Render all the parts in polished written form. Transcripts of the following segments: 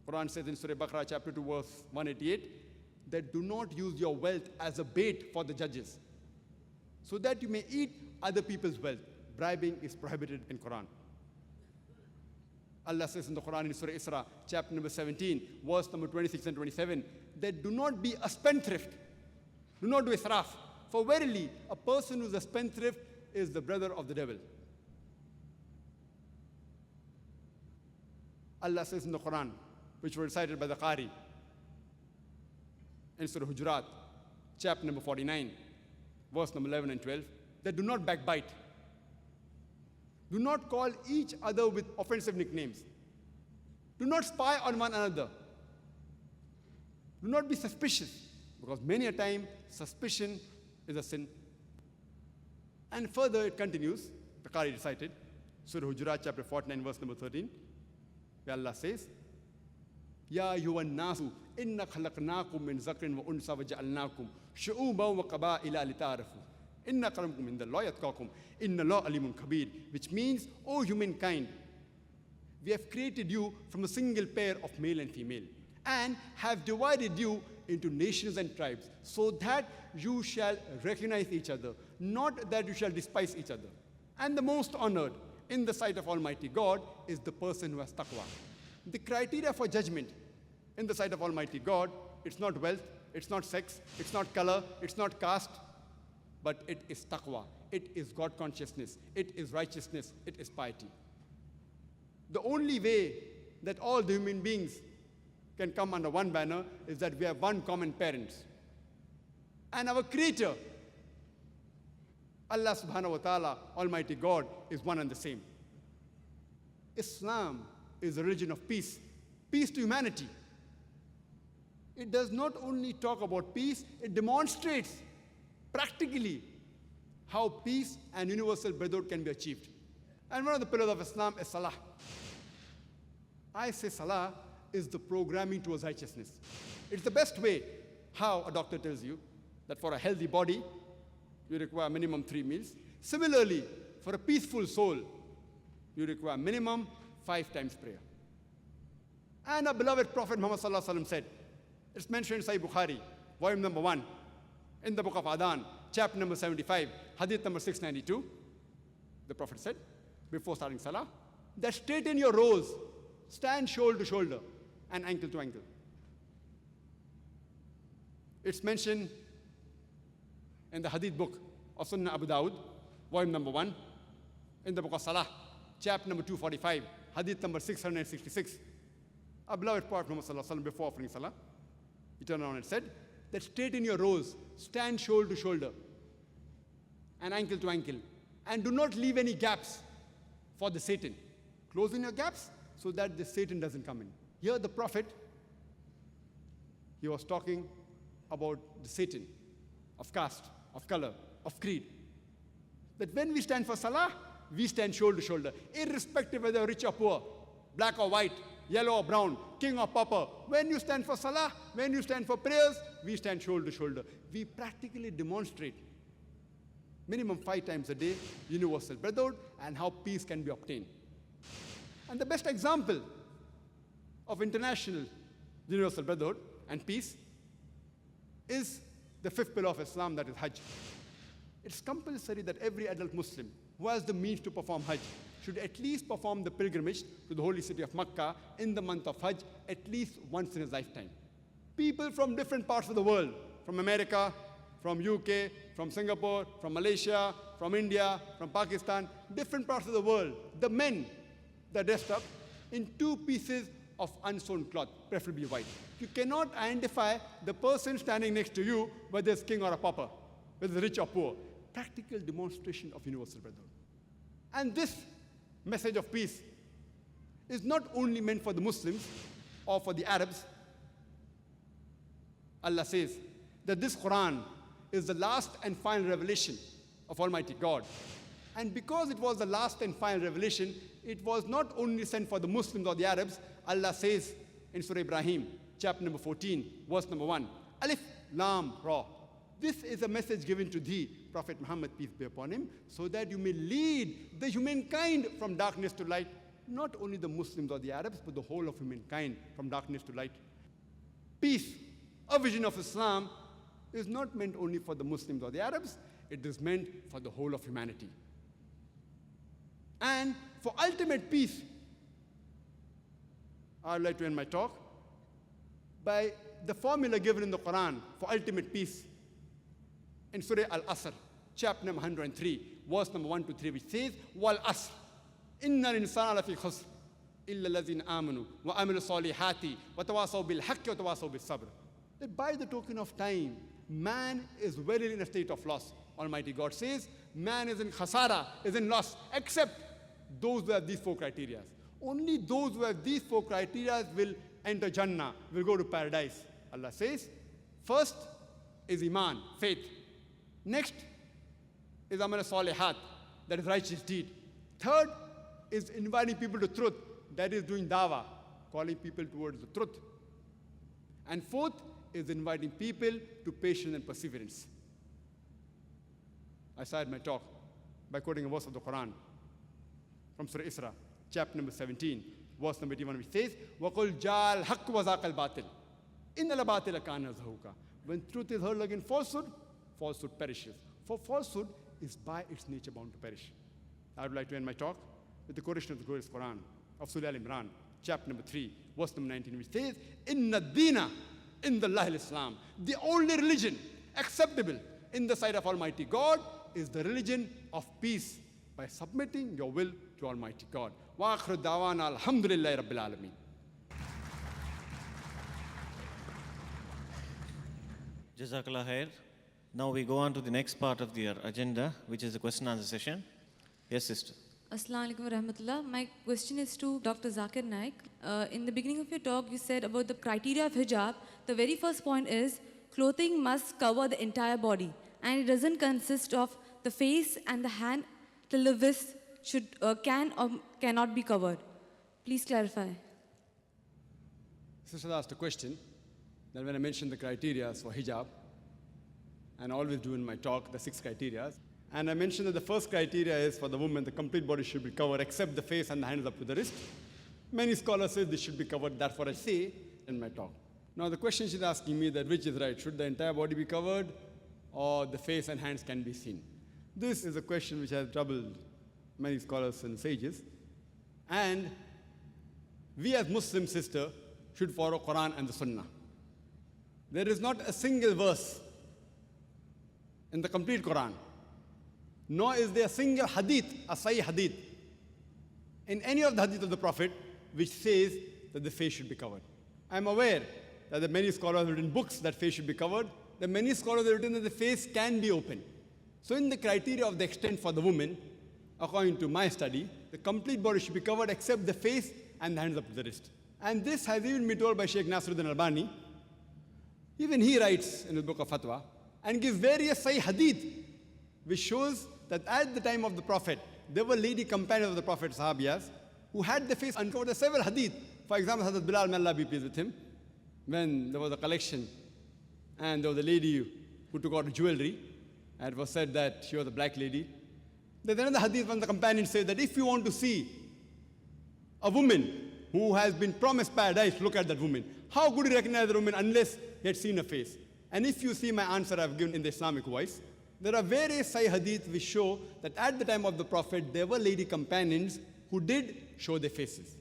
Quran says in Surah Baqarah chapter 2 verse 188 that do not use your wealth as a bait for the judges so that you may eat other people's wealth. Bribing is prohibited in Quran. Allah says in the Quran in Surah Isra chapter number 17 verse number 26 and 27 that do not be a spendthrift. Do not do israf. For verily a person who is a spendthrift is the brother of the devil. Allah says in the Quran, which were recited by the Qari, in Surah Hujurat, chapter number 49, verse number 11 and 12, that do not backbite. Do not call each other with offensive nicknames. Do not spy on one another. Do not be suspicious, because many a time suspicion is a sin. And further it continues, the Qari recited, Surah Hujurat, chapter 49, verse number 13, where Allah says, Ya ayyuhan nasu inna khalaqnakum min zakrin wa unsa wa ja'alnakum shu'uban wa qaba'ila lita'arafu inna akramakum indallahi atqakum inna Allaha alimun kabir, which means, O humankind, we have created you from a single pair of male and female and have divided you into nations and tribes so that you shall recognize each other, not that you shall despise each other. And the most honored in the sight of Almighty God is the person who has taqwa. The criteria for judgment in the sight of Almighty God, it's not wealth, it's not sex, it's not color, it's not caste, but it is taqwa, it is God consciousness, it is righteousness, it is piety. The only way that all the human beings can come under one banner is that we have one common parent. And our Creator, Allah subhanahu wa ta'ala, Almighty God, is one and the same. Islam is a religion of peace, peace to humanity. It does not only talk about peace, it demonstrates practically how peace and universal brotherhood can be achieved. And one of the pillars of Islam is Salah. I say Salah is the programming towards righteousness. It's the best way how a doctor tells you that for a healthy body, you require minimum 3 meals. Similarly, for a peaceful soul, you require minimum 5 times prayer. And our beloved Prophet Muhammad sallallahu alaihi wasallam said, it's mentioned in Sahih Bukhari, volume number 1, in the book of Adhan, chapter number 75, hadith number 692. The Prophet said, before starting Salah, that straighten your rows, stand shoulder to shoulder, and ankle to ankle. It's mentioned in the hadith book of Sunnah Abu Dawud, volume number 1, in the book of Salah, chapter number 245, hadith number 666. Our beloved Prophet Muhammad sallallahu alaihi wasallam, before offering Salah, he turned around and said that straighten your rows, stand shoulder to shoulder, and ankle to ankle, and do not leave any gaps for the Satan. Close in your gaps so that the Satan doesn't come in. Here the Prophet, he was talking about the Satan of caste, of color, of creed. That when we stand for Salah, we stand shoulder to shoulder, irrespective whether rich or poor, black or white, yellow or brown, king or pauper. When you stand for Salah, when you stand for prayers, we stand shoulder to shoulder. We practically demonstrate minimum 5 times a day universal brotherhood and how peace can be obtained. And the best example of international universal brotherhood and peace is the 5th pillar of Islam, that is Hajj. It's compulsory that every adult Muslim who has the means to perform Hajj should at least perform the pilgrimage to the holy city of Makkah in the month of Hajj at least once in his lifetime. People from different parts of the world, from America, from UK, from Singapore, from Malaysia, from India, from Pakistan, different parts of the world, the men, they're dressed up in 2 pieces of unsewn cloth, preferably white. You cannot identify the person standing next to you, whether it's king or a pauper, whether it's rich or poor. Practical demonstration of universal brotherhood. And this message of peace is not only meant for the Muslims or for the Arabs. Allah says that this Quran is the last and final revelation of Almighty God. And because it was the last and final revelation, it was not only sent for the Muslims or the Arabs. Allah says in Surah Ibrahim, chapter number 14, verse number 1, Alif, Lam, Ra. This is a message given to thee, Prophet Muhammad, peace be upon him, so that you may lead the humankind from darkness to light not only the Muslims or the Arabs, but the whole of humankind from darkness to light. Peace, a vision of Islam, is not meant only for the Muslims or the Arabs, it is meant for the whole of humanity. And for ultimate peace, I would like to end my talk by the formula given in the Quran for ultimate peace in Surah Al-Asr, chapter number 103, verse number 1 to 3, which says, Wal Asr, Inna al-insana lafi khusr, illa allazina amanu, wa amilu salihati, wa tawasaw bil haqqi, wa tawasaw bil sabr. That by the token of time, man is very in a state of loss. Almighty God says, man is in khasara, is in loss, except those who have these four criteria. Only those who have these four criteria will enter Jannah, will go to paradise. Allah says, first is Iman, faith. Next is Amal Salihat, that is righteous deed. Third is inviting people to truth, that is doing dawah, calling people towards the truth. And fourth is inviting people to patience and perseverance. I started my talk by quoting a verse of the Quran from Surah Isra, chapter number 17, verse number 81, which says, وَقُلْ جَالْ حَقُّ وَزَاقَ الْبَاطِلِ إِنَّ الْبَاطِلَ كَانَ زَهُوقًا. When truth is heard against falsehood, falsehood perishes. For falsehood is by its nature bound to perish. I would like to end my talk with the quotation of the glorious Quran of Surah Al-Imran, chapter number 3, verse number 19, which says, Inna ad-deena indallahi al-Islam. The only religion acceptable in the sight of Almighty God is the religion of peace, by submitting your will to Almighty God. Wa akhiru da'wana alhamdulillahi rabbil alameen. Jazakallah khair. Now we go on to the next part of the agenda, which is the question and answer session. Yes, sister. Assalamu alaikum wa rahmatullah. My question is to Dr. Zakir Naik. In the beginning of your talk, you said about the criteria of hijab. The very first point is clothing must cover the entire body, and it doesn't consist of the face and the hand till the wrist can or cannot be covered. Please clarify. Sister asked a question that when I mentioned the criteria for hijab, and I always do in my talk the 6 criteria, and I mentioned that the first criteria is for the woman, the complete body should be covered except the face and the hands up to the wrist. Many scholars say this should be covered, that's what I say in my talk. Now the question she's asking me that which is right, should the entire body be covered or the face and hands can be seen? This is a question which has troubled many scholars and sages. And we as Muslim sister should follow Quran and the Sunnah. There is not a single verse in the complete Quran, nor is there a single hadith, a sahih hadith, in any of the hadith of the Prophet which says that the face should be covered. I am aware that there are many scholars have written books that face should be covered. There are many scholars have written that the face can be open. So in the criteria of the extent for the woman, according to my study, the complete body should be covered except the face and the hands up to the wrist. And this has even been told by Sheikh Nasruddin Albani. Even he writes in his book of Fatwa and gives various sahih hadith which shows that at the time of the Prophet, there were lady companions of the Prophet, Sahabiyas, who had their face uncovered. There are several hadith. For example, Hazrat Bilal, may Allah be pleased with him, when there was a collection and there was a lady who took out jewelry, and it was said that she was a black lady. There's another hadith when the companion said that if you want to see a woman who has been promised paradise, look at that woman. How could you recognize the woman unless he had seen her face? And if you see my answer I've given in the Islamic voice, there are various sahih hadith which show that at the time of the Prophet, there were lady companions who did show their faces.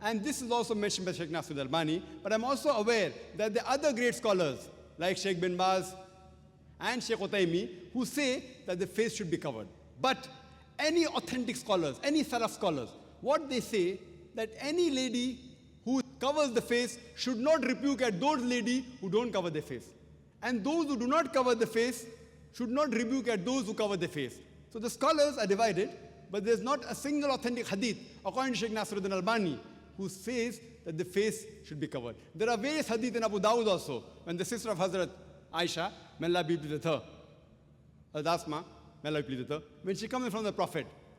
And this is also mentioned by Sheikh Nasruddin Albani, but I'm also aware that there are other great scholars like Sheikh bin Baz and Sheikh Utaymi who say that the face should be covered. But any authentic scholars, any Salaf scholars, what they say that any lady who covers the face should not rebuke at those ladies who don't cover their face. And those who do not cover the face should not rebuke at those who cover their face. So the scholars are divided, but there's not a single authentic hadith, according to Sheikh Nasruddin Albani, who says that the face should be covered. There are various hadith in Abu Dawud also, when the sister of Hazrat Aisha, may Allah be pleased with her, Asma, may Allah be pleased with her, when she comes in front of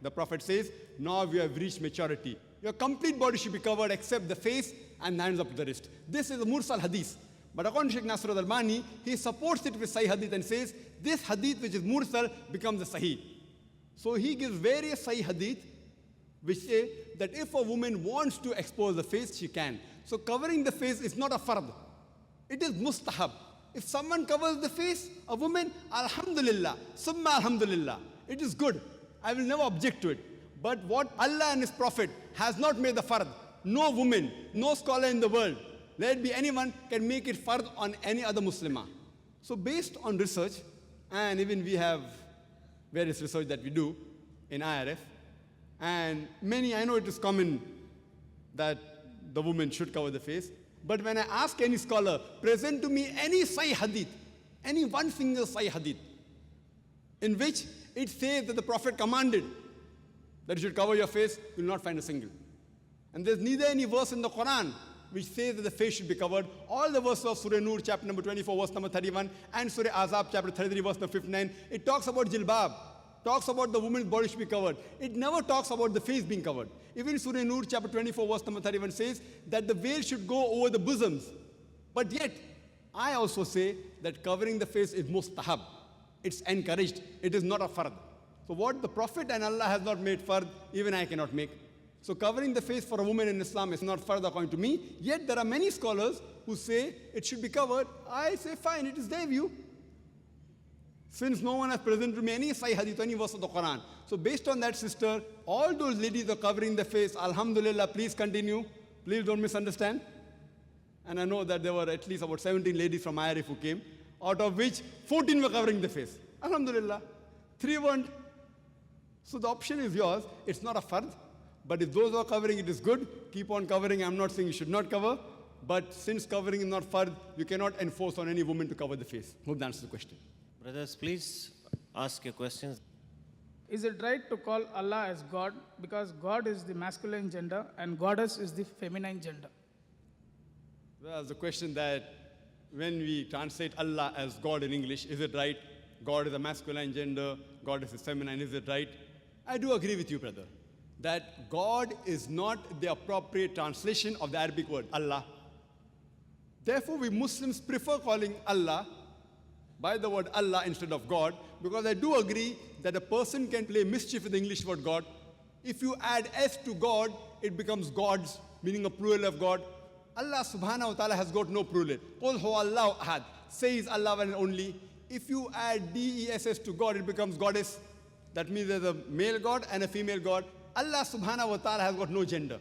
the Prophet says, now we have reached maturity. Your complete body should be covered except the face and the hands up to the wrist. This is a mursal hadith. But according to Sheikh Nasruddin Albani, he supports it with sahih hadith and says, this hadith which is mursal becomes a sahih. So he gives various sahih hadith which say that if a woman wants to expose the face, she can. So covering the face is not a fard. It is mustahab. If someone covers the face, a woman, alhamdulillah, summa alhamdulillah, it is good. I will never object to it. But what Allah and His Prophet has not made the fard, no woman, no scholar in the world, let it be anyone, can make it fard on any other Muslimah. So based on research, and even we have various research that we do in IRF, and many, I know it is common that the woman should cover the face, but when I ask any scholar, present to me any Sahih Hadith, any one single Sahih Hadith, in which it says that the Prophet commanded that you should cover your face, you will not find a single. And there's neither any verse in the Quran which says that the face should be covered. All the verses of Surah Nur, chapter number 24, verse number 31, and Surah Azab, chapter 33, verse number 59, it talks about jilbab, talks about the woman's body should be covered. It never talks about the face being covered. Even Surah Nur, chapter 24, verse number 31 says that the veil should go over the bosoms. But yet, I also say that covering the face is mustahab. It's encouraged. It is not a fard. So what the Prophet and Allah has not made fard, even I cannot make. So covering the face for a woman in Islam is not fard according to me. Yet there are many scholars who say it should be covered. I say fine, it is their view. Since no one has presented to me any Sahih Hadith, any verse of the Quran. So based on that, sister, all those ladies are covering the face. Alhamdulillah, please continue. Please don't misunderstand. And I know that there were at least about 17 ladies from IRF who came, out of which 14 were covering the face. Alhamdulillah. 3 weren't. So the option is yours. It's not a fard. But if those who are covering it is good, keep on covering. I'm not saying you should not cover. But since covering is not fard, you cannot enforce on any woman to cover the face. Hope that answers the question. Brothers, please ask your questions. Is it right to call Allah as God because God is the masculine gender and Goddess is the feminine gender? Well, that's the question that when we translate Allah as God in English, is it right? God is a masculine gender, Goddess is feminine, is it right? I do agree with you, brother, that God is not the appropriate translation of the Arabic word Allah. Therefore, we Muslims prefer calling Allah by the word Allah instead of God, because I do agree that a person can play mischief with the English word God. If you add S to God, it becomes gods, meaning a plural of God. Allah subhanahu wa ta'ala has got no plural. Qul huwa Allahu ahad. Says Allah one and only. If you add D-E-S-S to God, it becomes goddess. That means there's a male God and a female God. Allah subhanahu wa ta'ala has got no gender.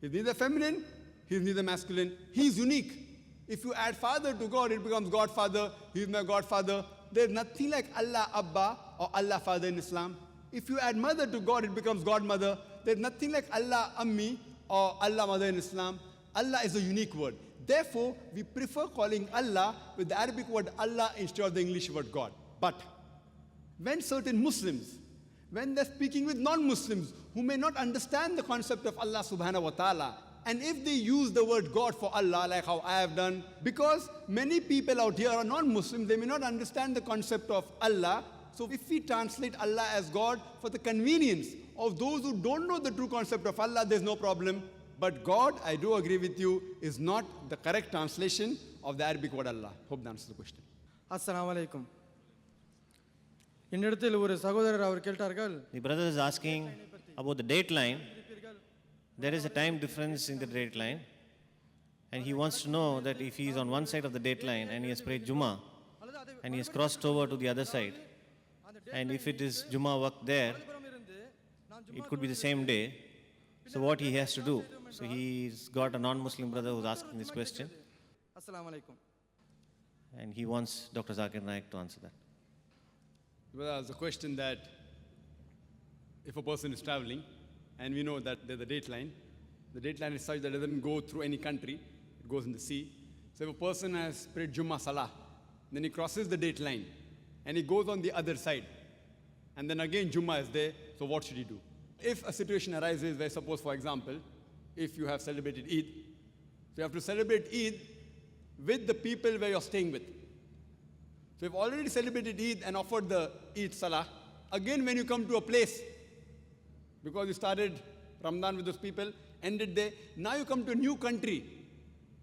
He's neither feminine, he's neither masculine. He's unique. If you add father to God, it becomes Godfather. He's my Godfather. There's nothing like Allah Abba or Allah Father in Islam. If you add mother to God, it becomes Godmother. There's nothing like Allah Ammi or Allah Mother in Islam. Allah is a unique word. Therefore, we prefer calling Allah with the Arabic word Allah instead of the English word God. But when certain Muslims, when they're speaking with non-Muslims who may not understand the concept of Allah subhanahu wa ta'ala, and if they use the word God for Allah, like how I have done, because many people out here are non-Muslims, they may not understand the concept of Allah. So if we translate Allah as God for the convenience of those who don't know the true concept of Allah, there's no problem. But God, I do agree with you, is not the correct translation of the Arabic word Allah. Hope that answers the question. Assalamu alaikum. என்னிடத்தில் ஒரு சகோதரர் அவர் கேட்டார்கள். The brother is asking about the date line. There is a time difference in the date line, and he wants to know that if he is on one side of the date line and he has prayed Juma and he has crossed over to the other side, and if it is Juma work there, it could be the same day. So what he has to do? So he's got a non-Muslim brother who's asking this question, Assalamu alaikum. and he wants Dr. Zakir Naik to answer that. Well, that's a question that if a person is traveling, and we know that there's a date line is such that it doesn't go through any country, it goes in the sea. So if a person has prayed Juma Salah, then he crosses the date line, and he goes on the other side, and then again Juma is there, so what should he do? If a situation arises where, suppose for example, if you have celebrated Eid, so you have to celebrate Eid with the people where you're staying with. So you've already celebrated Eid and offered the Eid Salah. Again, when you come to a place, because you started Ramadan with those people, ended there, now you come to a new country.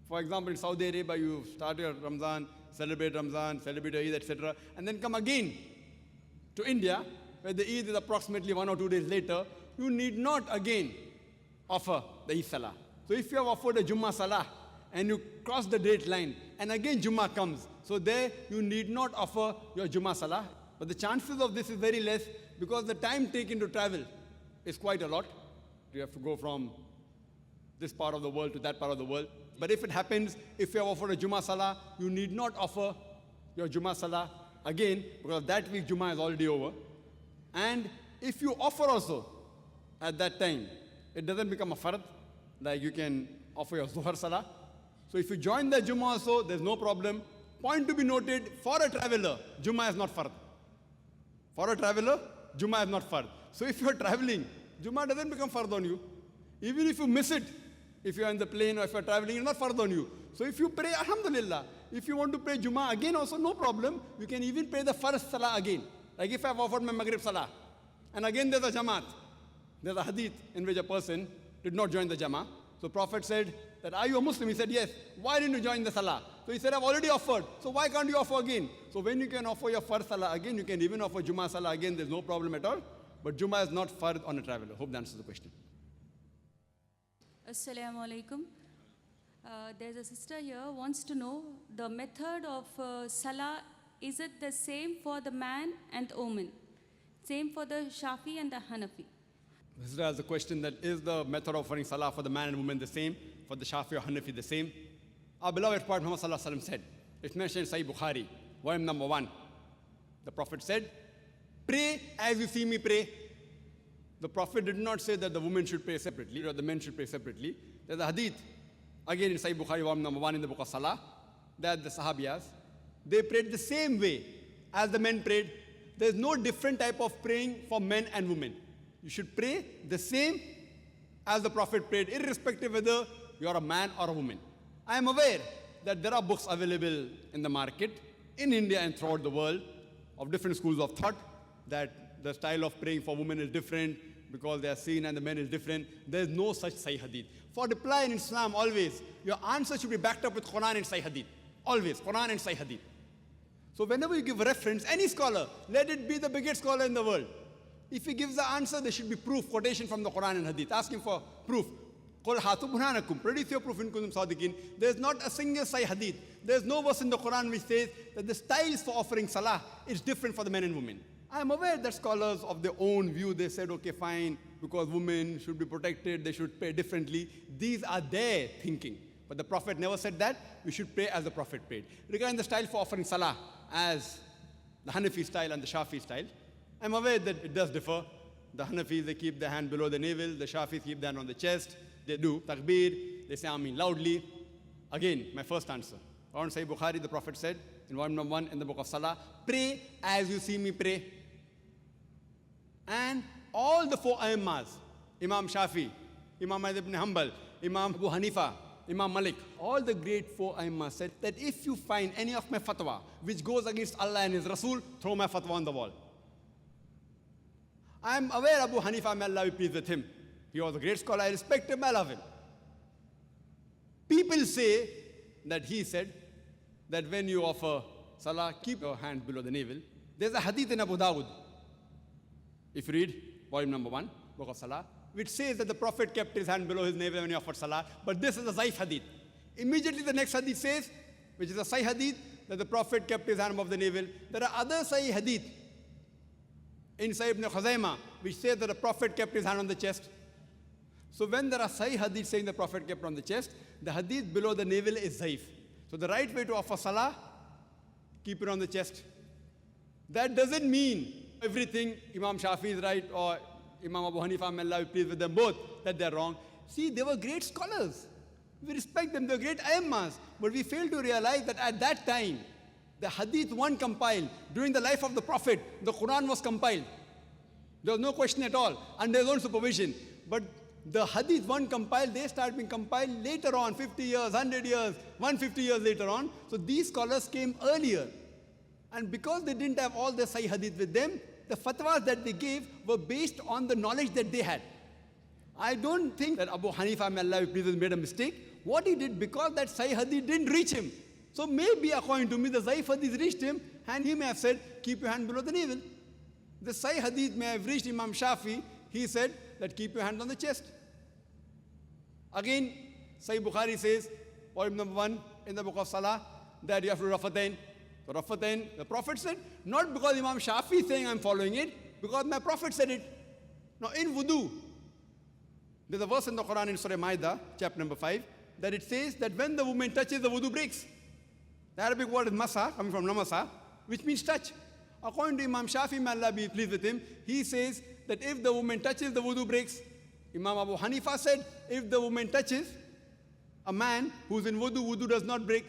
For example, in Saudi Arabia, you started Ramadan, celebrate Eid, etc. And then come again to India, where the Eid is approximately 1 or 2 days later. you need not again offer the Eid Salah. So if you have offered a Juma Salah and you cross the date line and again Juma comes, so there you need not offer your Juma Salah. But the chances of this is very less because the time taken to travel is quite a lot. You have to go from this part of the world to that part of the world. But if it happens, if you have offered a Juma Salah, you need not offer your Juma Salah again because that week Juma is already over. And if you offer also at that time, it doesn't become a fard, like you can offer your Zuhar Salah. So if you join the Juma also, there's no problem. Point to be noted, for a traveler, Juma is not fard. For a traveler, Juma is not fard. So if you're traveling, Juma doesn't become fard on you. Even if you miss it, if you're in the plane or if you're traveling, it's not fard on you. So if you pray, alhamdulillah. If you want to pray Juma again also, no problem. You can even pray the first Salah again. Like if I've offered my Maghrib Salah, and again there's a Jamaat. There's a hadith in which a person did not join the Jama. So Prophet said that, are you a Muslim? He said, yes. Why didn't you join the Salah? So he said, I've already offered. So why can't you offer again? So when you can offer your first Salah again, you can even offer Juma Salah again. There's no problem at all. But Juma is not fard on a traveler. Hope that answers the question. Assalamu alaikum. There's a sister here wants to know the method of Salah. Is it the same for the man and the woman? Same for the Shafi and the Hanafi? This is a question that is the method of offering Salah for the man and woman the same, for the Shafi or Hanafi the same. Our beloved Prophet Muhammad Sallallahu Alaihi Wasallam said, it's mentioned in Sahih Bukhari, volume number 1. The Prophet said, pray as you see me pray. The Prophet did not say that the women should pray separately or the men should pray separately. There's a hadith, again in Sahih Bukhari, volume number 1 in the book of Salah, that the Sahabiyas, they prayed the same way as the men prayed. There's no different type of praying for men and women. You should pray the same as the Prophet prayed, irrespective whether you're a man or a woman. I am aware that there are books available in the market, in India and throughout the world, of different schools of thought, that the style of praying for women is different because they are seen and the men is different. There is no such Sahih Hadith. For reply in Islam, always, your answer should be backed up with Quran and Sahih Hadith. Always, Quran and Sahih Hadith. So whenever you give a reference, any scholar, let it be the biggest scholar in the world. If he gives the answer, there should be proof, quotation from the Quran and Hadith. Ask him for proof. Qul hatu burhanakum. Produce your proof in kuntum sadiqin. There is not a single Sahih Hadith. There is no verse in the Quran which says that the styles for offering Salah is different for the men and women. I am aware that scholars of their own view, they said, okay, fine, because women should be protected, they should pray differently. These are their thinking. But the Prophet never said that. We should pray as the Prophet prayed. Regarding the style for offering Salah, as the Hanafi style and the Shafi style, I'm aware that it does differ. The Hanafis, they keep the hand below the navel. The Shafis keep the hand on the chest. They do takbir. They say Ameen loudly. Again, my first answer. On Sahih Bukhari, the Prophet said, in volume number 1 in the book of Salah, pray as you see me pray. And all the 4 Aimmas, Imam Shafi, Imam Ahmad ibn Hanbal, Imam Abu Hanifa, Imam Malik, all the great 4 Aimmas said that if you find any of my fatwa which goes against Allah and His Rasul, throw my fatwa on the wall. I am aware Abu Hanifa, may Allah be pleased with him. He was a great scholar, I respect him, I love him. People say that he said that when you offer Salah, keep your hand below the navel. There's a hadith in Abu Dawud, if you read volume number 1, book of Salah, which says that the Prophet kept his hand below his navel when he offered Salah, but this is a Zaif hadith. Immediately the next hadith says, which is a Sahih hadith, that the Prophet kept his hand above the navel. There are other Sahih hadith in Sahih ibn Khuzaimah, which says that the Prophet kept his hand on the chest. So when there are Sahih hadith saying the Prophet kept on the chest, the hadith below the navel is Zaif. So the right way to offer Salah, keep it on the chest. That doesn't mean everything Imam Shafi is right or Imam Abu Hanifa, may Allah be pleased with them both, that they're wrong. See, they were great scholars. We respect them, they're great Aimmas. But we fail to realize that at that time, the hadith one compiled during the life of the Prophet, the Quran was compiled. There was no question at all, under his own supervision. But the hadith one compiled, they started being compiled later on, 50 years, 100 years, 150 years later on. So these scholars came earlier. And because they didn't have all the Sahih hadith with them, the fatwas that they gave were based on the knowledge that they had. I don't think that Abu Hanifa, may Allah be pleased with him, made a mistake. What he did, because that Sahih hadith didn't reach him. So maybe, according to me, the Zaif hadith reached him, and he may have said, keep your hand below the navel. The Sahih hadith may have reached Imam Shafi. He said that keep your hand on the chest. Again, Sahih Bukhari says, volume number 1 in the book of Salah, that you have to rafatain. So rafatain, the Prophet said, not because Imam Shafi is saying I'm following it, because my Prophet said it. Now in wudu, there's a verse in the Quran in Surah Ma'idah, chapter number 5, that it says that when the woman touches, the wudu breaks. The Arabic word is masa, coming from namasa, which means touch. According to Imam Shafi, may Allah be pleased with him, he says that if the woman touches, the wudu breaks. Imam Abu Hanifa said, if the woman touches a man who's in wudu, wudu does not break.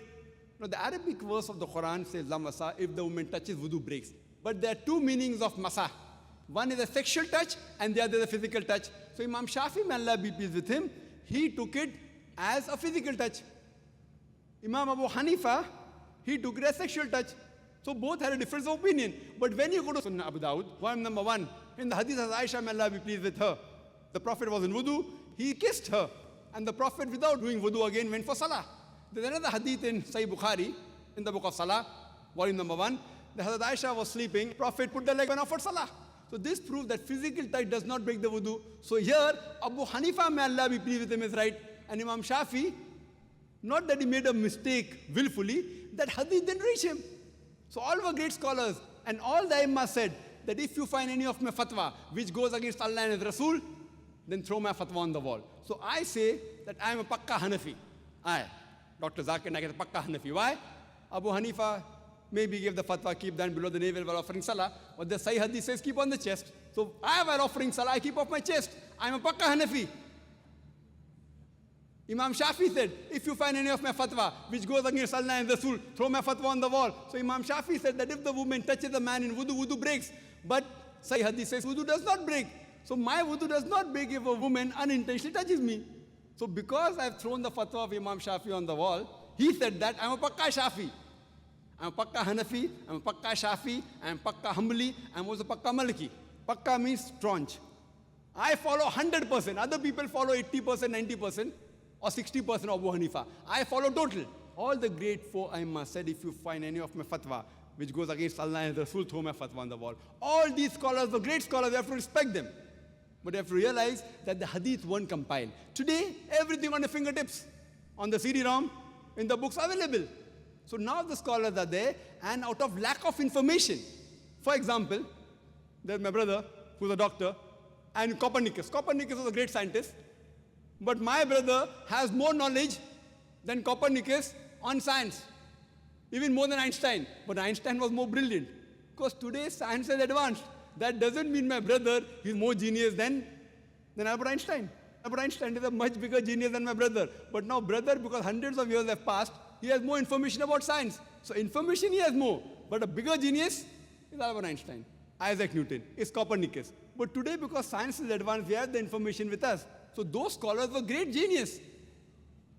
Now the Arabic verse of the Quran says, la masa, if the woman touches, wudu breaks. But there are two meanings of masa. One is a sexual touch and the other is a physical touch. So Imam Shafi, may Allah be pleased with him, he took it as a physical touch. Imam Abu Hanifa, he took it as sexual touch. So both had a difference of opinion. But when you go to Sunnah Abu Dawud, volume number 1, in the hadith of Aisha, may Allah be pleased with her, the Prophet was in wudu, he kissed her. And the Prophet, without doing wudu again, went for Salah. There's another hadith in Sahih Bukhari, in the book of Salah, volume number 1. The Hazrat Aisha was sleeping, Prophet put the leg and offered Salah. So this proves that physical touch does not break the wudu. So here, Abu Hanifa, may Allah be pleased with him, is right. And Imam Shafi, not that he made a mistake willfully, that hadith didn't reach him. So all were great scholars, and all the Imams said that if you find any of my fatwa which goes against Allah and His Rasul, then throw my fatwa on the wall. So I say that I am a Pakka Hanafi. Dr. Zakir Naik is a Pakka Hanafi. Why? Abu Hanifa maybe gave the fatwa, keep down below the navel while offering Salah, but the Sahih Hadith says keep on the chest. So I, while offering Salah, I keep off my chest. I am a Pakka Hanafi. Imam Shafi said, if you find any of my fatwa which goes against Allah and Rasul, throw my fatwa on the wall. So Imam Shafi said that if the woman touches a man in wudu, wudu breaks. But Sahih Hadith says wudu does not break. So my wudu does not break if a woman unintentionally touches me. So because I've thrown the fatwa of Imam Shafi on the wall, he said that I'm a Pakka Shafi. I'm a Pakka Hanafi, I'm a Pakka Shafi, I'm Pakka Hanbali, I'm also Pakka Maliki. Pakka means staunch. I follow 100%. Other people follow 80%, 90%. Or 60% of Abu Hanifa. I follow total. All the great four Aimmas said, if you find any of my fatwa which goes against Allah and Rasul, throw my fatwa on the wall. All these scholars, the great scholars, you have to respect them. But you have to realize that the hadith weren't compiled. Today, everything on the fingertips, on the CD-ROM, in the books available. So now the scholars are there, and out of lack of information, for example, there's my brother, who's a doctor, and Copernicus. Copernicus was a great scientist. But my brother has more knowledge than Copernicus on science, even more than Einstein. But Einstein was more brilliant, because today science is advanced. That doesn't mean my brother is more genius than Albert Einstein. Albert Einstein is a much bigger genius than my brother. But now brother, because hundreds of years have passed, he has more information about science. So information he has more, but a bigger genius is Albert Einstein. Isaac Newton is Copernicus. But today, because science is advanced, we have the information with us. So those scholars were great genius.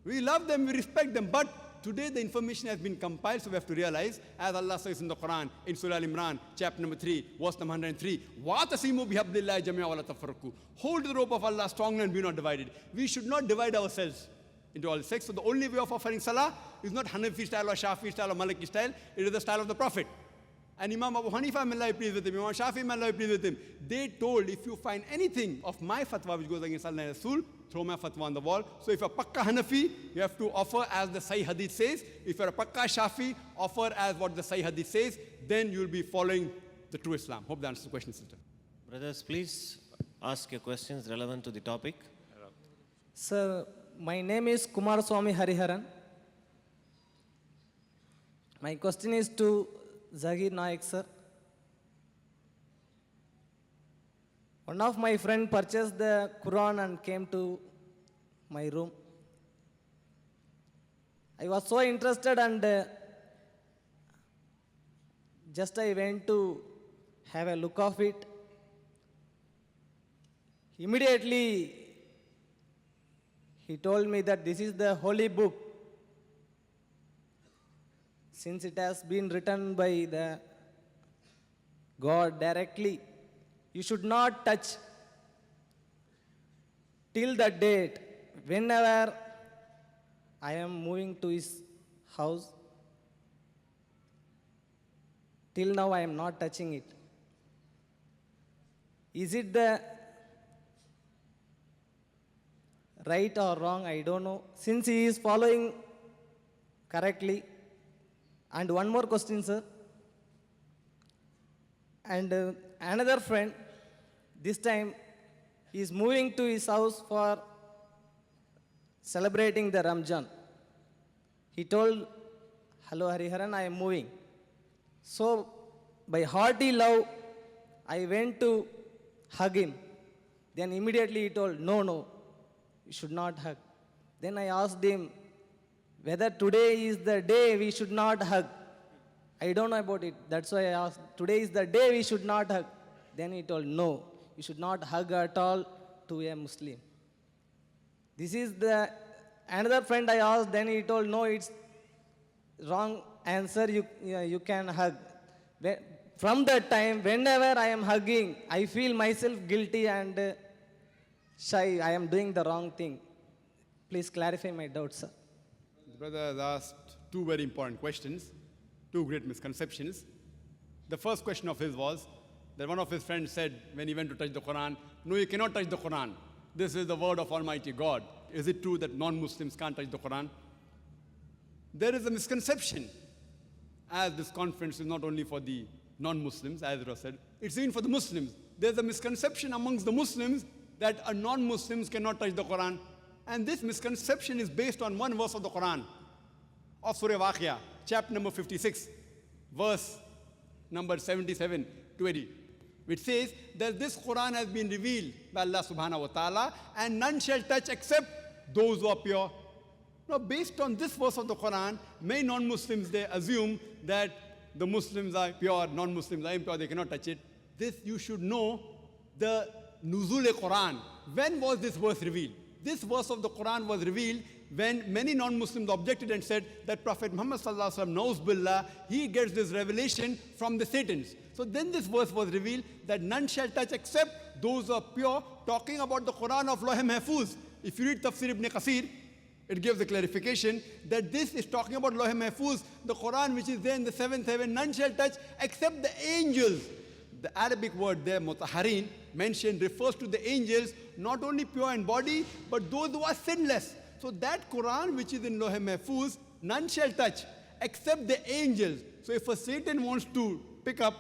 We love them, we respect them. But today the information has been compiled, so we have to realize, as Allah says in the Quran, in Surah Al-Imran, chapter number 3, verse number 103, وَاتَصِمُوا بِحَبْلِ اللَّهِ جَمِيعًا وَلَا تَفَرَّقُوا. Hold the rope of Allah strongly and be not divided. We should not divide ourselves into all sects. So the only way of offering Salah is not Hanafi style or Shafi style or Maliki style. It is the style of the Prophet. And Imam Abu Hanifa, may Allah be pleased with him, Imam Shafi, may Allah be pleased with him, they told, if you find anything of my fatwa which goes against Allah and Rasul, throw my fatwa on the wall. So if you're a Pakka Hanafi, you have to offer as the Sahih Hadith says. If you're a Pakka Shafi, offer as what the Sahih Hadith says. Then you'll be following the true Islam. Hope that answers the question, sister. Brothers, please ask your questions relevant to the topic. Sir, my name is Kumar Swami Hariharan. My question is to Zakir Naik, sir. One of my friend purchased the Quran and came to my room. I was so interested, and just I went to have a look of it. Immediately, he told me that this is the holy book. Since it has been written by the God directly, you should not touch till the date. Whenever I am moving to his house, till now I am not touching it. Is it the right or wrong, I don't know. Since he is following correctly. And one more question, sir. And another friend, this time, he is moving to his house for celebrating the Ramjan. He told, "Hello Hariharan, I am moving." So, by hearty love, I went to hug him. Then immediately he told, "No, no, you should not hug." Then I asked him whether today is the day we should not hug. I don't know about it. That's why I asked, today is the day we should not hug. Then he told, "No, you should not hug at all to a Muslim." This is the another friend I asked, then he told, "No, it's wrong answer, you can hug." From that time, whenever I am hugging, I feel myself guilty and shy. I am doing the wrong thing. Please clarify my doubts, sir. The brother has asked two very important questions, two great misconceptions. The first question of his was that one of his friends said when he went to touch the Quran, "No, you cannot touch the Quran. This is the word of Almighty God." Is it true that non-Muslims can't touch the Quran? There is a misconception, as this conference is not only for the non-Muslims, as it was said, it's even for the Muslims. There's a misconception amongst the Muslims that a non-Muslims cannot touch the Quran. And this misconception is based on one verse of the Quran, of Surah Waqia, chapter number 56, verse number 77 to 80, which says that this Quran has been revealed by Allah subhanahu wa ta'ala, and none shall touch except those who are pure. Now, based on this verse of the Quran, many non-Muslims, they assume that the Muslims are pure, non-Muslims are impure, they cannot touch it. This you should know, the Nuzul-e-Quran. When was this verse revealed? This verse of the Quran was revealed when many non-Muslims objected and said that Prophet Muhammad sallallahu alaihi wasallam, nauz billah, he gets this revelation from the Satans. So then this verse was revealed that none shall touch except those who are pure, talking about the Quran of Lawh Mahfuz. If you read Tafsir Ibn Qasir, it gives the clarification that this is talking about Lawh Mahfuz, the Quran which is there in the seventh heaven, none shall touch except the angels. The Arabic word there, mutahharin, mentioned refers to the angels, not only pure in body, but those who are sinless. So that Quran which is in Lawh Mahfuz, none shall touch except the angels. So if a Satan wants to pick up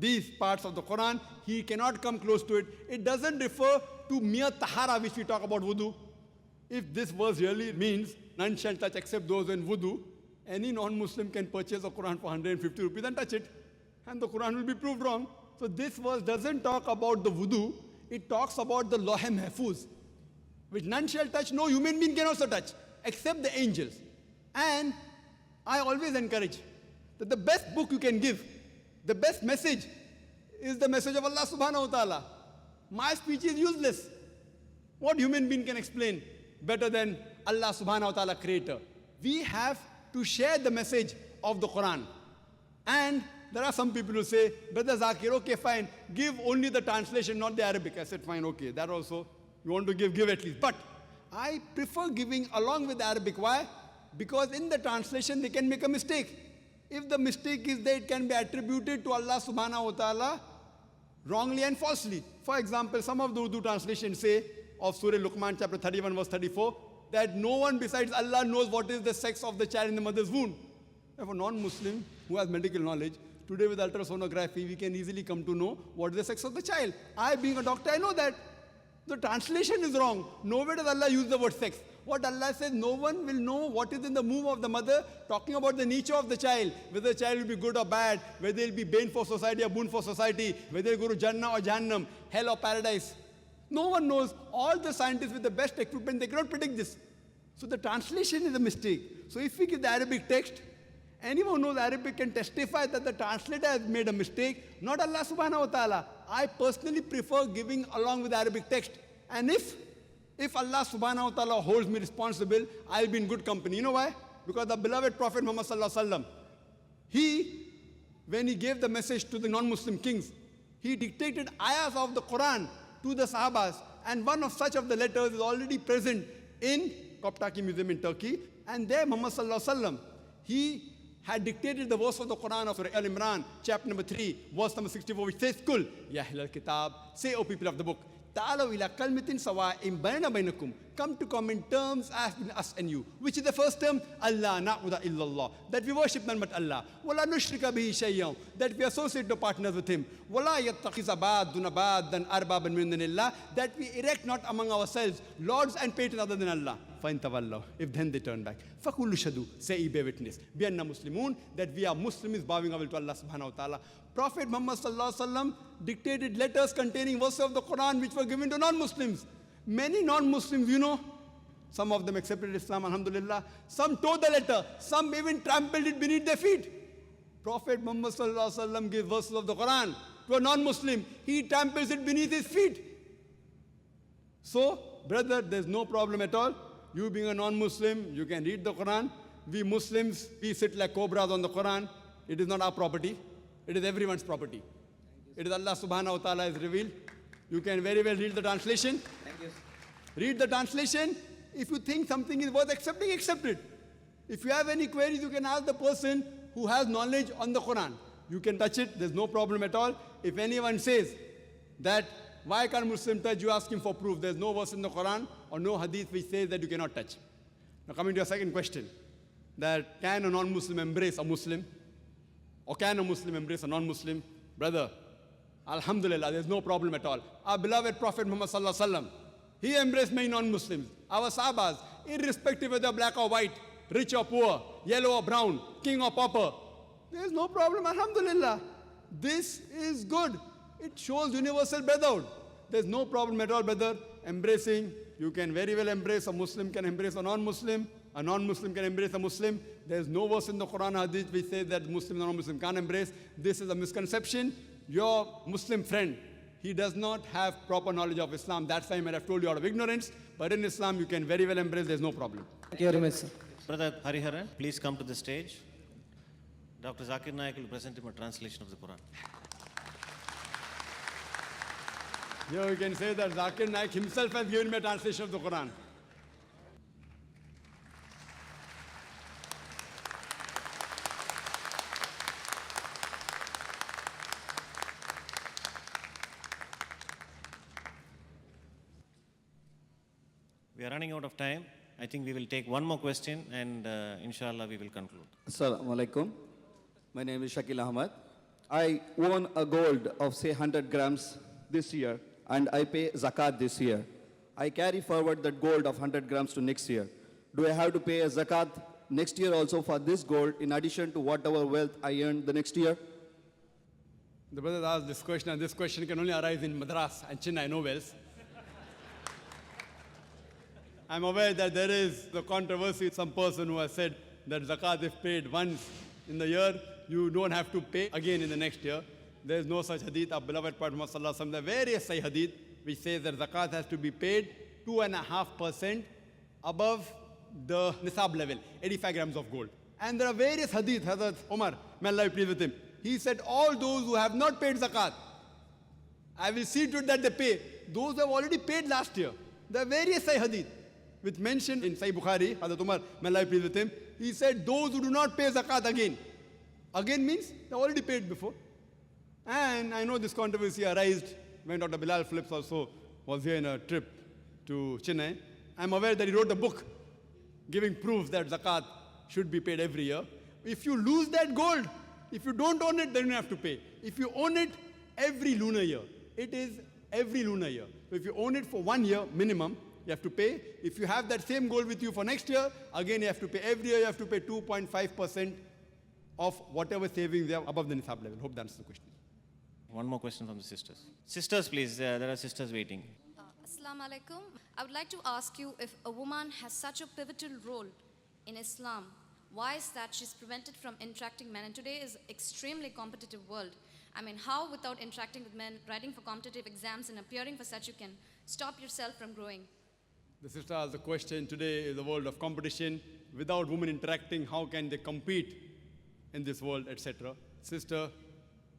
these parts of the Quran, he cannot come close to it. It doesn't refer to mere tahara which we talk about wudu. If this verse really means none shall touch except those in wudu, any non-Muslim can purchase a Quran for 150 rupees and touch it, and the Quran will be proved wrong. So this verse doesn't talk about the wudu, it talks about the Lawh Mahfuz, which none shall touch, no human being can also touch, except the angels. And I always encourage that the best book you can give, the best message, is the message of Allah subhanahu wa ta'ala. My speech is useless. What human being can explain better than Allah subhanahu wa ta'ala, creator? We have to share the message of the Quran. And there are some people who say, Brother Zakir, okay, fine, give only the translation, not the Arabic. I said, fine, okay, that also, you want to give at least. But I prefer giving along with the Arabic. Why? Because in the translation, they can make a mistake. If the mistake is there, it can be attributed to Allah subhanahu wa ta'ala wrongly and falsely. For example, some of the Urdu translations say of Surah Luqman, chapter 31, verse 34, that no one besides Allah knows what is the sex of the child in the mother's womb. If a non-Muslim who has medical knowledge, today with ultrasonography, we can easily come to know what is the sex of the child. I, being a doctor, I know that. The translation is wrong. Nowhere does Allah use the word sex. What Allah says, no one will know what is in the womb of the mother, talking about the nature of the child, whether the child will be good or bad, whether it will be bane for society or boon for society, whether it will go to Jannah or Jahannam, hell or paradise. No one knows. All the scientists with the best equipment, they cannot predict this. So the translation is a mistake. So if we give the Arabic text, anyone who knows Arabic can testify that the translator has made a mistake, not Allah subhanahu wa ta'ala. I personally prefer giving along with the Arabic text. And if Allah subhanahu wa ta'ala holds me responsible, I'll be in good company. You know why? Because the beloved Prophet Muhammad sallallahu alaihi wasallam, when he gave the message to the non-Muslim kings, he dictated ayahs of the Quran to the Sahabas. And one of such of the letters is already present in Koptaki Museum in Turkey. And there Muhammad sallallahu alaihi wasallam, he had dictated the verse of the Quran of Surah Al-Imran, chapter number 3, verse number 64, which says, Kul, Ya Ahlal Kitab, say, O people of the book, ta'alaw ila kalmatin sawa'in bayna bainakum. Come to common terms as between us and you. Which is the first term? Allah na'budu illallah. That we worship none but Allah. Wala nushrika bihi shay'an. That we associate no partners with Him. Wala yattakhiza ba'duna ba'dan arbaban min dunillah. That we erect not among ourselves lords and patrons other than Allah. Fa'in tawallaw. If then they turn back. Fakulu shadu. Say ye bear witness. Bi anna muslimun. That we are Muslims bowing our will to Allah subhanahu wa ta'ala. Prophet Muhammad sallallahu alaihi wasallam dictated letters containing verses of the Quran which were given to non-Muslims. Many non-Muslims, you know, some of them accepted Islam, alhamdulillah. Some tore the letter. Some even trampled it beneath their feet. Prophet Muhammad sallallahu alaihi wasallam gives verses of the Quran to a non-Muslim. He tramples it beneath his feet. So, brother, there's no problem at all. You being a non-Muslim, you can read the Quran. We Muslims, we sit like cobras on the Quran. It is not our property. It is everyone's property. It is Allah subhanahu wa ta'ala has revealed. You can very well read the translation. Thank you. Read the translation. If you think something is worth accepting, accept it. If you have any queries, you can ask the person who has knowledge on the Quran. You can touch it. There's no problem at all. If anyone says that, why can't Muslim touch? You ask him for proof. There's no verse in the Quran or no hadith which says that you cannot touch. Now coming to your second question, that can a non-Muslim embrace a Muslim? Or can a Muslim embrace a non-Muslim? Brother, alhamdulillah, there's no problem at all. Our beloved Prophet Muhammad sallallahu alaihi wasallam, he embraced many non-Muslims. Our Sahabas, irrespective whether black or white, rich or poor, yellow or brown, king or pauper, there's no problem, alhamdulillah. This is good. It shows universal brotherhood. There's no problem at all, brother. Embracing, you can very well embrace, a Muslim can embrace a non-Muslim can embrace a Muslim. There's no verse in the Quran hadith which says that Muslim and non-Muslim can't embrace. This is a misconception. Your Muslim friend, he does not have proper knowledge of Islam. That's why I might have told you out of ignorance. But in Islam, you can very well embrace. There's no problem. Thank you very much, sir. Brother Hariharan, please come to the stage. Dr. Zakir Naik will present him a translation of the Quran. Here you can say that Zakir Naik himself has given me a translation of the Quran. We are running out of time. I think we will take one more question and inshallah we will conclude. Assalamu alaikum. My name is Shakil Ahmad. I won a gold of say 100 grams this year and I pay zakat this year. I carry forward that gold of 100 grams to next year. Do I have to pay a zakat next year also for this gold in addition to whatever wealth I earned the next year? The brothers asked this question, and this question can only arise in Madras and Chennai, nowhere else. I'm aware that there is the controversy, some person who has said that zakat if paid once in the year, you don't have to pay again in the next year. There is no such hadith. Our beloved Prophet Muhammad sallallahu alaihi wasallam, there are various Sahih hadith which says that zakat has to be paid 2.5% above the nisab level, 85 grams of gold. And there are various hadith. Hazrat Umar, may Allah be pleased with him, he said, all those who have not paid zakat, I will see to it that they pay. Those who have already paid last year. There are various Sahih hadith which mentioned in Sahih Bukhari, Hazrat Umar, may Allah be pleased with him, he said, those who do not pay zakat again. Again means they already paid before. And I know this controversy arose when Dr. Bilal Phillips also was here in a trip to Chennai. I'm aware that he wrote a book giving proof that zakat should be paid every year. If you lose that gold, if you don't own it, then you have to pay. If you own it every lunar year, it is every lunar year. So if you own it for 1 year minimum, you have to pay. If you have that same gold with you for next year, again you have to pay. Every year you have to pay 2.5% of whatever savings you have above the nisab level. Hope that answers the question. One more question from the sisters. Sisters, please. There are sisters waiting. Assalamu alaikum. I would like to ask you, if a woman has such a pivotal role in Islam, why is that she's prevented from interacting men? And today is extremely competitive world. I mean, how without interacting with men, writing for competitive exams and appearing for such, you can stop yourself from growing? The sister asked the question, today is a world of competition. Without women interacting, how can they compete in this world, etc. Sister,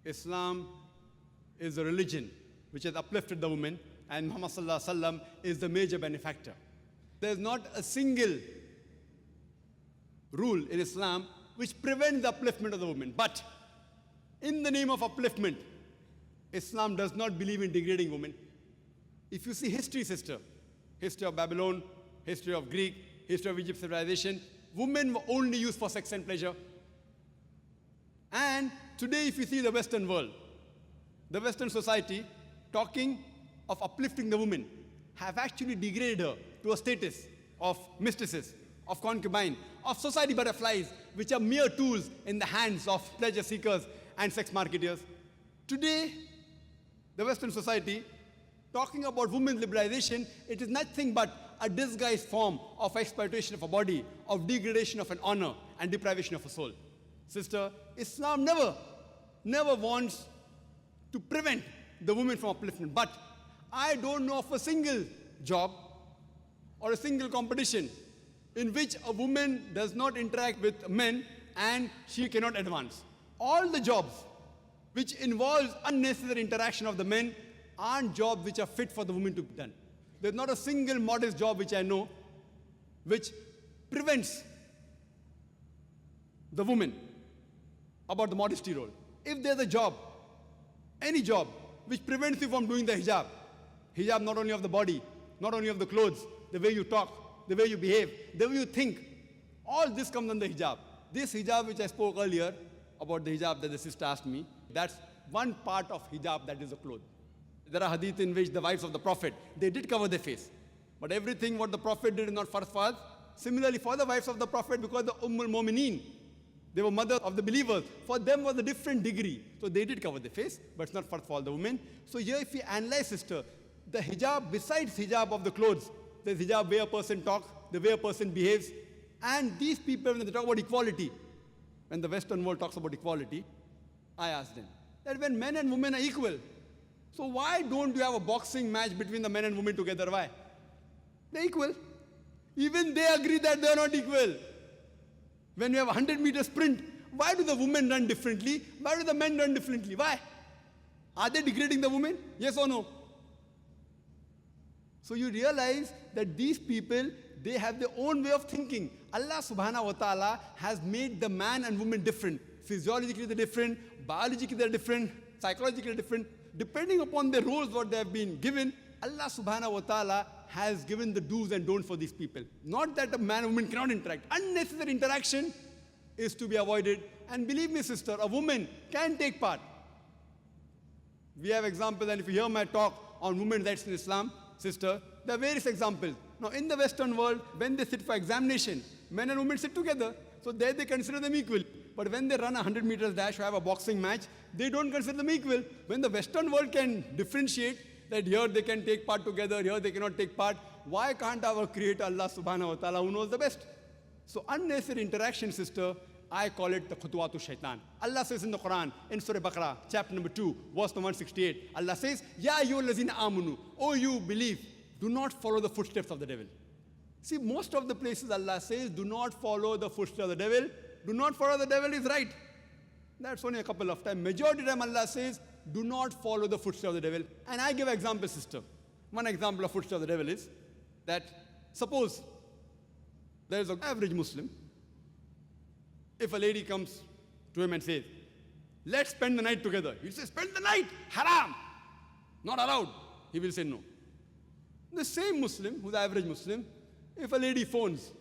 Islam is a religion which has uplifted the woman, and Muhammad sallallahu alaihi wasallam is the major benefactor. There is not a single rule in Islam which prevents the upliftment of the woman. But in the name of upliftment, Islam does not believe in degrading women. If you see history, sister, history of Babylon, history of Greek, history of Egypt civilization, women were only used for sex and pleasure. And today, if you see the Western world, the Western society, talking of uplifting the woman, have actually degraded her to a status of mistresses, of concubine, of society butterflies, which are mere tools in the hands of pleasure seekers and sex marketers. Today, the Western society, talking about women's liberalization, it is nothing but a disguised form of exploitation of a body, of degradation of an honor, and deprivation of a soul. Sister, Islam never wants to prevent the woman from upliftment. But I don't know of a single job or a single competition in which a woman does not interact with men and she cannot advance. All the jobs which involves unnecessary interaction of the men aren't jobs which are fit for the woman to be done. There's not a single modest job which I know which prevents the woman about the modesty role. If there's a job, any job, which prevents you from doing the hijab not only of the body, not only of the clothes, the way you talk, the way you behave, the way you think, all this comes under hijab. This hijab which I spoke earlier about the hijab that the sister asked me, that's one part of hijab, that is the clothes. There are hadith in which the wives of the Prophet, they did cover their face. But everything what the Prophet did is not farz for us. Similarly for the wives of the Prophet, because the Ummul Mu'mineen, they were mother of the believers, for them was a different degree. So they did cover their face, but it's not farz for all the women. So here if we analyze, sister, the hijab, besides hijab of the clothes, there's hijab where a person talks, the way a person behaves. And these people, when they talk about equality, when the Western world talks about equality, I ask them, that when men and women are equal, so why don't you have a boxing match between the men and women together? Why? They're equal. Even they agree that they're not equal. When we have a 100-meter sprint, why do the women run differently? Why do the men run differently? Why? Are they degrading the women? Yes or no? So you realize that these people, they have their own way of thinking. Allah subhanahu wa ta'ala has made the man and woman different. Physiologically they're different, biologically they're different, psychologically they're different. Depending upon the roles what they have been given, Allah subhanahu wa ta'ala has given the do's and don'ts for these people. Not that a man and woman cannot interact. Unnecessary interaction is to be avoided. And believe me, sister, a woman can take part. We have examples, and if you hear my talk on women's rights in Islam, sister, there are various examples. Now, in the Western world, when they sit for examination, men and women sit together. So there they consider them equal. But when they run a 100 meters dash or have a boxing match, they don't consider them equal. When the Western world can differentiate that here they can take part together, here they cannot take part, why can't our Creator Allah subhanahu wa ta'ala who knows the best? So unnecessary interaction, sister, I call it the khutwatu shaitan. Allah says in the Quran, in Surah Baqarah, chapter number 2, verse number 168, Allah says, Ya ayyuhallazina amanu, O you believe, do not follow the footsteps of the devil. See, most of the places Allah says, do not follow the footsteps of the devil. Do not follow the devil is right. That's only a couple of times. Majority of the time Allah says, do not follow the footsteps of the devil. And I give an example, sister. One example of footsteps of the devil is that suppose there is an average Muslim. If a lady comes to him and says, let's spend the night together. He'll say, spend the night, haram, not allowed. He will say no. The same Muslim, who's an average Muslim, if a lady phones,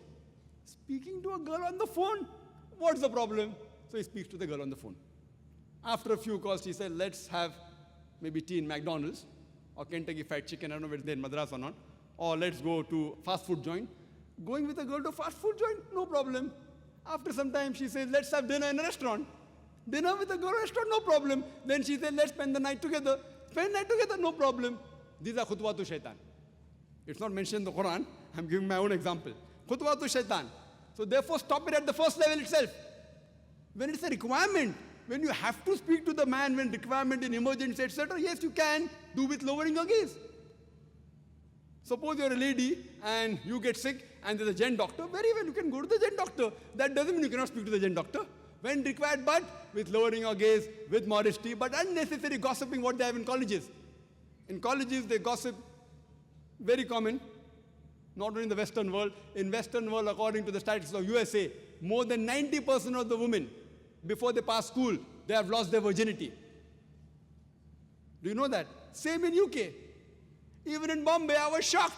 speaking to a girl on the phone, what's the problem? So he speaks to the girl on the phone. After a few calls, he said, let's have maybe tea in McDonald's or Kentucky Fried Chicken, I don't know whether they're in Madras or not, or let's go to fast food joint. Going with a girl to fast food joint, no problem. After some time, she says, let's have dinner in a restaurant. Dinner with a girl in a restaurant, no problem. Then she said, let's spend the night together. Spend the night together, no problem. These are khutwatu shaitan. It's not mentioned in the Quran. I'm giving my own example. Khutwatu shaitan. So therefore, stop it at the first level itself. When it's a requirement, when you have to speak to the man, when requirement in emergency, etc., yes, you can do with lowering your gaze. Suppose you're a lady and you get sick and there's a gen doctor, very well, you can go to the gen doctor. That doesn't mean you cannot speak to the gen doctor. When required, but with lowering your gaze, with modesty, but unnecessary gossiping what they have in colleges. In colleges, they gossip, very common, not only in the Western world. In Western world, according to the statistics of USA, more than 90% of the women, before they pass school, they have lost their virginity. Do you know that? Same in UK. Even in Bombay, I was shocked.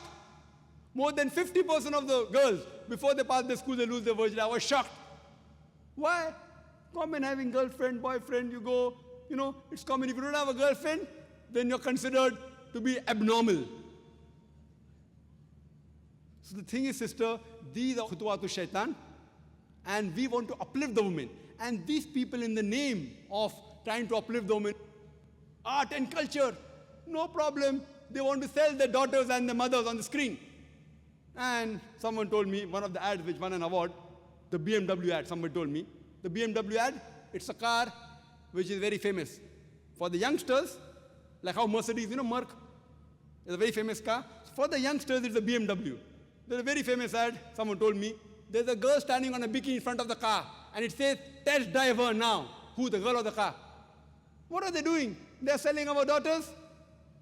More than 50% of the girls, before they pass the school, they lose their virginity. I was shocked. Why? Common having girlfriend, boyfriend, you go, it's common. If you don't have a girlfriend, then you're considered to be abnormal. So the thing is, sister, these are khutuwatu shaitan, and we want to uplift the women. And these people, in the name of trying to uplift the women, art and culture, no problem. They want to sell their daughters and their mothers on the screen. And someone told me, one of the ads which won an award, the BMW ad, somebody told me, the BMW ad, it's a car which is very famous. For the youngsters, like how Mercedes, Merc, is a very famous car. For the youngsters, it's a BMW. There's a very famous ad, someone told me, there's a girl standing on a bikini in front of the car, and it says, test drive her now. Who, the girl or the car? What are they doing? They're selling our daughters.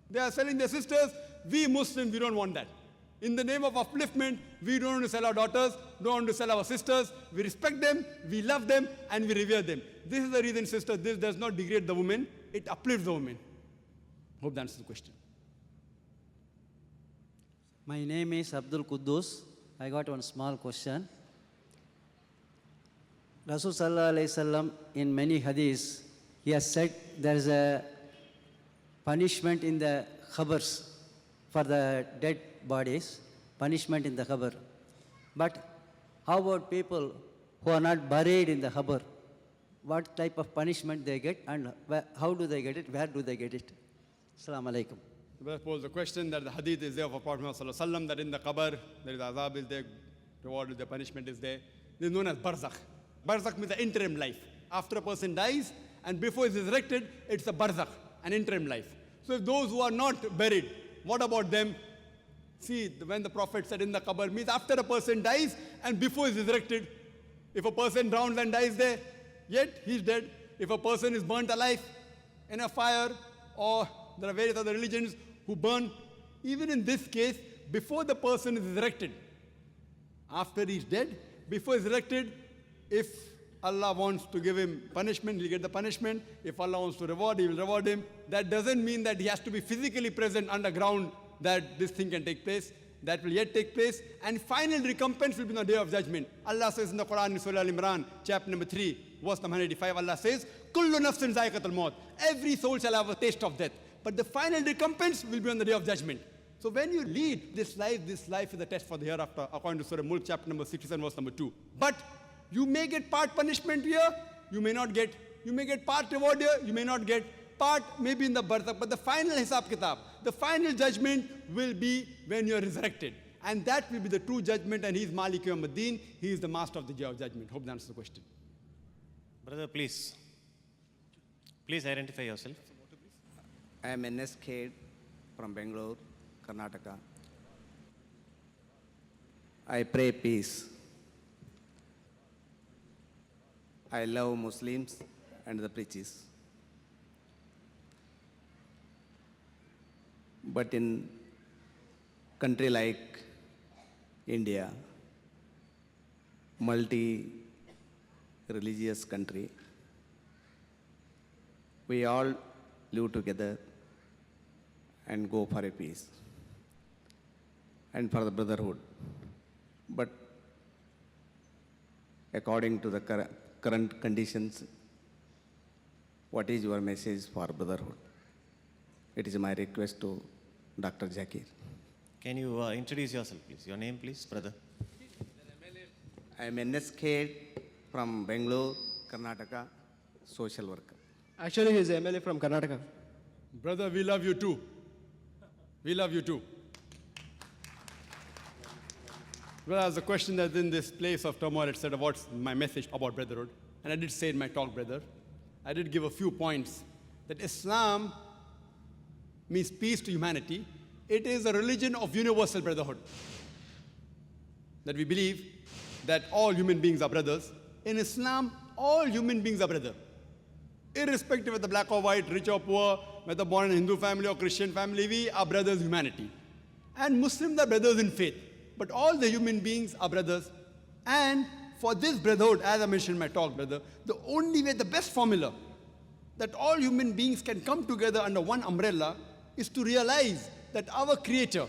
They are selling their sisters. We Muslims, we don't want that. In the name of upliftment, we don't want to sell our daughters, don't want to sell our sisters. We respect them, we love them, and we revere them. This is the reason, sister, this does not degrade the woman, it uplifts the woman. Hope that answers the question. My name is Abdul Quddus. I got one small question. Rasul Sallallahu Alaihi Wasallam, in many hadiths, he has said there is a punishment in the khabars for the dead bodies, punishment in the khabar. But how about people who are not buried in the khabar? What type of punishment they get, and how do they get it? Where do they get it? Assalamu alaikum. The brother posed the question that the hadith is there of Prophet Muhammad Sallallahu Alaihi Wasallam, that in the qabr there is azab is there, reward is there, punishment is there. This is known as barzakh. Barzakh means the interim life. After a person dies and before he is resurrected, it's a barzakh, an interim life. So if those who are not buried, what about them? See, when the Prophet said in the qabr means after a person dies and before he is resurrected. If a person drowns and dies there, yet he's dead. If a person is burnt alive in a fire, or there are various other religions who burn, even in this case, before the person is resurrected, after he's dead, before he's resurrected, if Allah wants to give him punishment, he'll get the punishment. If Allah wants to reward, he will reward him. That doesn't mean that he has to be physically present underground that this thing can take place. That will yet take place. And final recompense will be on the day of judgment. Allah says in the Quran, in Surah Al-Imran, chapter number 3, verse number 185, Allah says, Kullu nafsin zaiqatul maut. Every soul shall have a taste of death. But the final recompense will be on the day of judgment. So when you lead this life is a test for the hereafter, according to Surah Mulk, chapter number 67, verse number 2. But you may get part punishment here, you may not get. You may get part reward here, you may not get. Part maybe in the barzakh, but the final hisab kitab, the final judgment will be when you are resurrected. And that will be the true judgment, and he is Malik Yawmuddin, he is the master of the day of judgment. Hope that answers the question. Brother, please identify yourself. I am NS Kid from Bangalore, Karnataka. I pray peace. I love Muslims and the preachers. But in country like India, multi-religious country, we all live together and go for a peace and for the brotherhood. But according to the current conditions, what is your message for brotherhood? It is my request to Dr. Zakir. Can you introduce yourself, please? Your name, please, brother. I am NSK from Bangalore, Karnataka, social worker. Actually, he is MLA from Karnataka. Brother, we love you too. We love you too. Well, as a question that's in this place of turmoil, it said, what's my message about brotherhood? And I did say in my talk, brother, I did give a few points that Islam means peace to humanity. It is a religion of universal brotherhood. That we believe that all human beings are brothers. In Islam, all human beings are brothers. Irrespective of the black or white, rich or poor, whether born in Hindu family or Christian family, we are brothers in humanity. And Muslims are brothers in faith. But all the human beings are brothers. And for this brotherhood, as I mentioned in my talk, brother, the only way, the best formula that all human beings can come together under one umbrella is to realize that our Creator,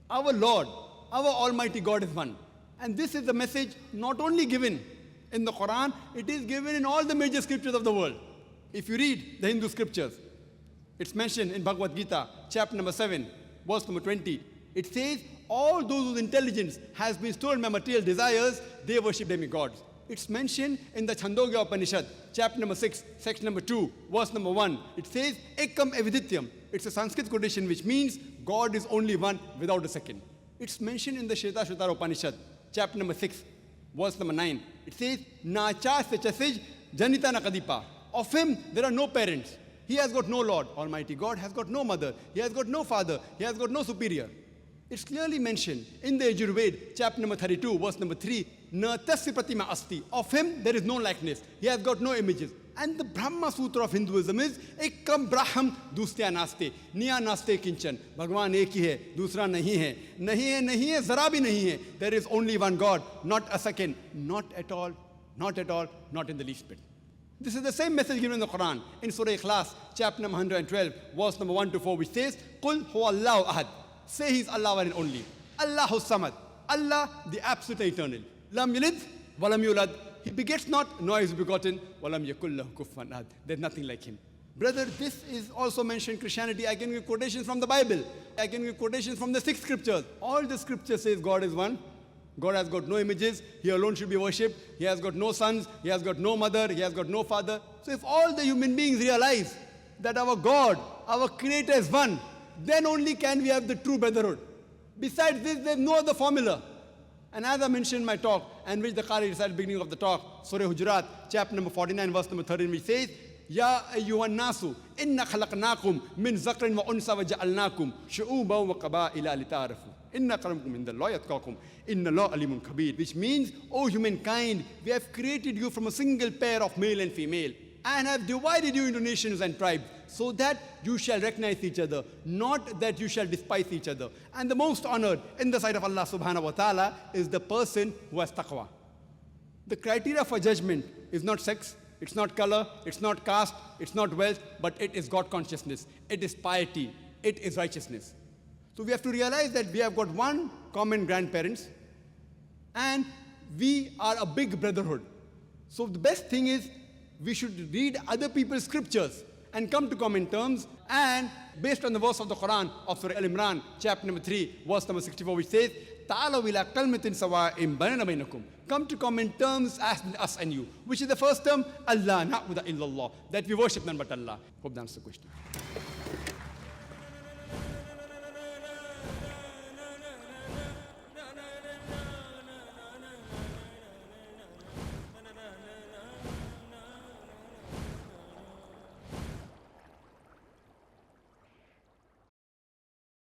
our Lord, our Almighty God is one. And this is the message not only given in the Quran, it is given in all the major scriptures of the world. If you read the Hindu scriptures, it's mentioned in Bhagavad Gita, chapter number 7, verse number 20. It says, all those whose intelligence has been stolen by material desires, they worship demigods. It's mentioned in the Chandogya Upanishad, chapter number 6, section number 2, verse number 1. It says, Ekam Evidityam. It's a Sanskrit quotation which means God is only one without a second. It's mentioned in the Shvetashvatara Upanishad, chapter number 6, verse number 9. It says, Nacha Sechasij Janita Nakadipa. Of him there are no parents. He has got no Lord. Almighty God has got no mother. He has got no father. He has got no superior. It's clearly mentioned in the Yajurveda, chapter number 32, verse number 3, Na tasya pratima asti. Of him there is no likeness. He has got no images. And the Brahma Sutra of Hinduism is Ekam Braham Dustya Naste. Niya Naste Kinchan. Bhagwan ek hi hai, dusra nahi hai. Nahi hai, zara bhi nahi hai. There is only one God, not a second. Not at all, not at all, not in the least bit. This is the same message given in the Quran, in Surah Ikhlas, chapter number 112, verse number 1 to 4, which says, Qul huwa Allahu ahad. Say He's Allah one and only. Allahu samad. Allah, the absolute eternal. Lam yalid, walam yulad. He begets not, nor is begotten. Walam yakul lahu kufuwan ahad. There's nothing like Him. Brother, this is also mentioned in Christianity. I can give quotations from the Bible. I can give quotations from the 6 scriptures. All the scriptures says God is one. God has got no images. He alone should be worshipped. He has got no sons. He has got no mother. He has got no father. So if all the human beings realize that our God, our Creator is one, then only can we have the true brotherhood. Besides this, there's no other formula. And as I mentioned in my talk, and which the Qari recited at the beginning of the talk, Surah Hujurat, chapter number 49, verse number 13, which says, Ya ayyuhan nasu, inna khalaqnakum min zakrin wa unsa wa ja'alnakum shu'uban wa qaba'ila lita'arafu. Inna akramakum indallahi atqakum. Inna Allah alimun kabir. Which means, O humankind, we have created you from a single pair of male and female, and have divided you into nations and tribes, so that you shall recognize each other, not that you shall despise each other. And the most honored in the sight of Allah subhanahu wa ta'ala is the person who has taqwa. The criteria for judgment is not sex, it's not color, it's not caste, it's not wealth, but it is God consciousness, it is piety, it is righteousness. So we have to realize that we have got one common grandparents, and we are a big brotherhood. So the best thing is we should read other people's scriptures and come to common terms, and based on the verse of the Quran of Surah Al-Imran, chapter number 3, verse number 64, which says, Ta'alaw ila kalmatin sawa'in bainana bainakum. Come to common terms as us and you. Which is the first term? Allah na'budu illallah. That we worship none but Allah. Hope that answers the question.